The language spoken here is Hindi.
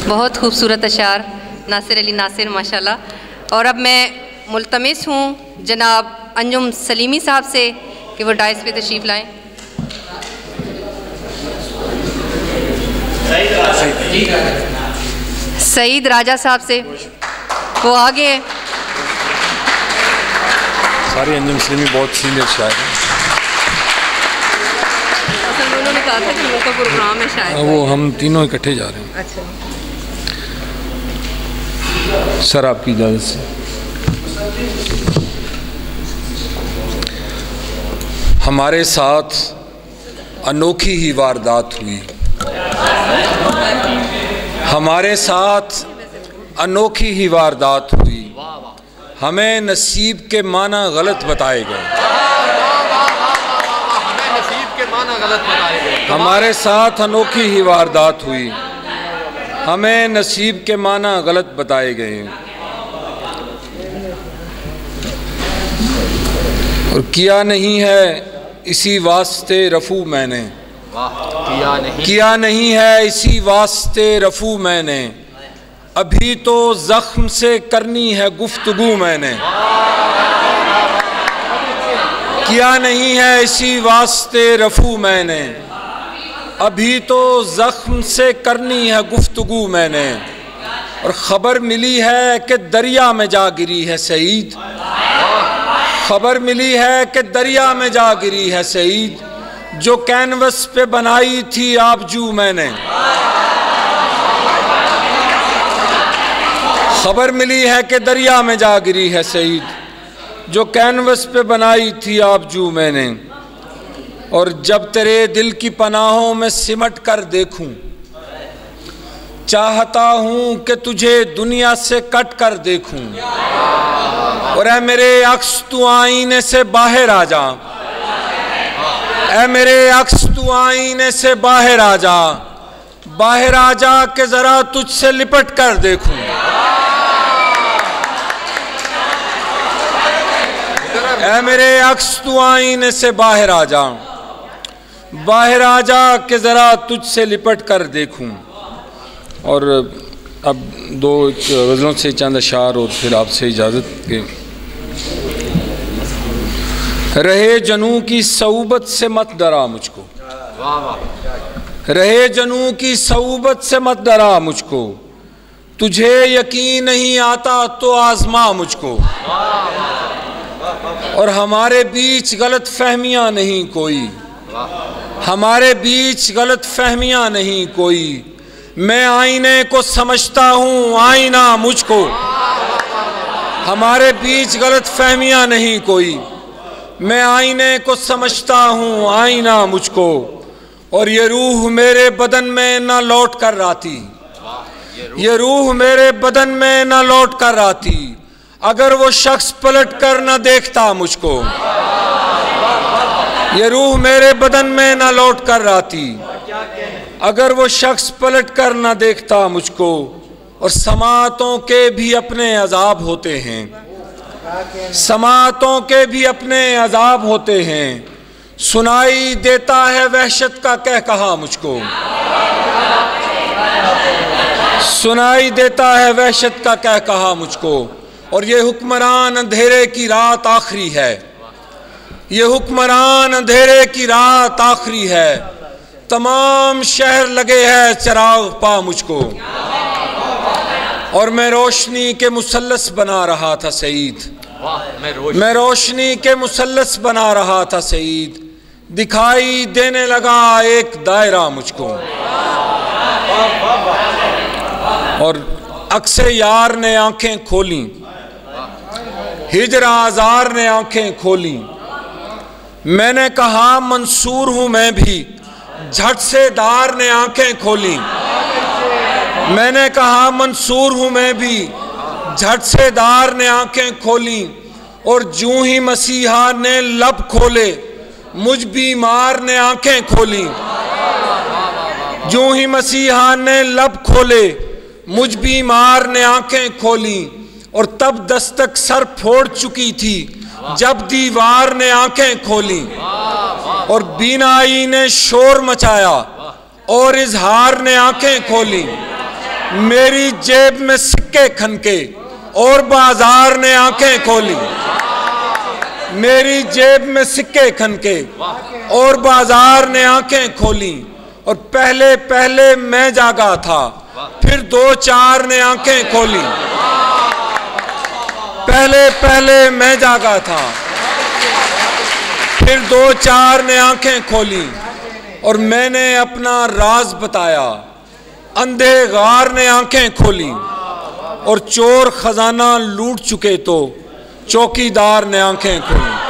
बहुत खूबसूरत अशार नासिर अली नासिर माशाल्लाह। और अब मैं मुल्तमिस हूँ जनाब अंजुम सलीमी साहब से कि वो डाइस पे तशरीफ़ लाएँ। सईद राजा साहब से, वो आगे हैं। सारे अंजुम सलीमी बहुत सीनियर शायर हैं। उन्होंने कहा था कि उनका प्रोग्राम है शायद, वो हम तीनों इकट्ठे जा रहे हैं। अच्छा, सर आपकी इजाज़त से। हमारे साथ अनोखी ही वारदात हुई, हमारे साथ अनोखी ही वारदात हुई, हमें नसीब के माना गलत बताए गए। हमारे साथ अनोखी ही वारदात हुई, हमें नसीब के माना गलत बताए गए। और किया नहीं है इसी वास्ते रफू मैंने, किया नहीं है इसी वास्ते रफू मैंने, अभी तो जख्म से करनी है गुफ्तगू मैंने। किया नहीं है इसी वास्ते रफू मैंने, अभी तो जख्म से करनी है गुफ्तगू मैंने। और ख़बर मिली है कि दरिया में जा गिरी है सईद, खबर मिली है कि दरिया में जा गिरी है सईद, जो कैनवस पे बनाई थी आबजू मैंने। खबर मिली है कि दरिया में जा गिरी है सईद, जो कैनवस पे बनाई थी आबजू मैंने। और जब तेरे दिल की पनाहों में सिमट कर देखूं, चाहता हूं कि तुझे दुनिया से कट कर देखूं। और ऐ मेरे अक्स तू आईने से बाहर आ जा, ऐ मेरे अक्स तू आईने से बाहर आ जा, बाहर आ जा के जरा तुझसे लिपट कर देखूं। ऐ मेरे अक्स तू आईने से बाहर आ जा, बाहर आ जा के जरा तुझसे लिपट कर देखूं। और अब दो गज़लों से चंद अशार और फिर आपसे इजाज़त के। रहे जनू की सऊबत से मत डरा मुझको, रहे जनू की सऊबत से मत डरा मुझको, तुझे यकीन नहीं आता तो आजमा मुझको। और हमारे बीच गलत फहमियाँ नहीं कोई, हमारे बीच गलत फहमियाँ नहीं कोई, मैं आईने को समझता हूँ आईना मुझको। हमारे बीच गलत फहमियाँ नहीं कोई, मैं आईने को समझता हूँ आईना मुझको। और ये रूह मेरे बदन में ना लौट कर आती, ये रूह मेरे बदन में ना लौट कर आती, अगर वो शख्स पलट कर ना देखता मुझको। ये रूह मेरे बदन में ना लौट कर आती, अगर वो शख्स पलट कर ना देखता मुझको। और समातों के भी अपने अजाब होते हैं, समातों के भी अपने अजाब होते हैं, सुनाई देता है वहशत का कह कहा मुझको। सुनाई देता है वहशत का कह कहा मुझको। और ये हुक्मरान अंधेरे की रात आखिरी है, ये हुक्मरान अंधेरे की रात आखिरी है, तमाम शहर लगे हैं चिराग पा मुझको। और मैं रोशनी के मुसल्लस बना रहा था सईद, मैं रोशनी के मुसल्लस बना रहा था सईद, दिखाई देने लगा एक दायरा मुझको। और अक्से यार ने आंखें खोली, हिजर आज़ार ने आंखें खोली, मैंने कहा मंसूर हूं मैं भी, झट से दार ने आंखें खोली। मैंने कहा मंसूर हूं मैं भी, झट से दार ने आंखें खोली। और जूं ही मसीहा ने लब खोले, मुझ बीमार ने आंखें खोली। जूं ही मसीहा ने लब खोले, मुझ बीमार ने आंखें खोली। और तब दस्तक सर फोड़ चुकी थी जब दीवार ने आंखें खोली। और बीनाई ने शोर मचाया और इजहार ने आंखें खोली। मेरी जेब में सिक्के खनके और बाजार ने आंखें खोली। मेरी जेब में सिक्के खनके और बाजार ने आंखें खोली। और पहले पहले मैं जागा था, फिर 2-4 ने आंखें खोली। पहले पहले मैं जागा था, फिर 2-4 ने आंखें खोली। और मैंने अपना राज बताया, अंधे गार ने आंखें खोली। और चोर खजाना लूट चुके तो चौकीदार ने आंखें खोली।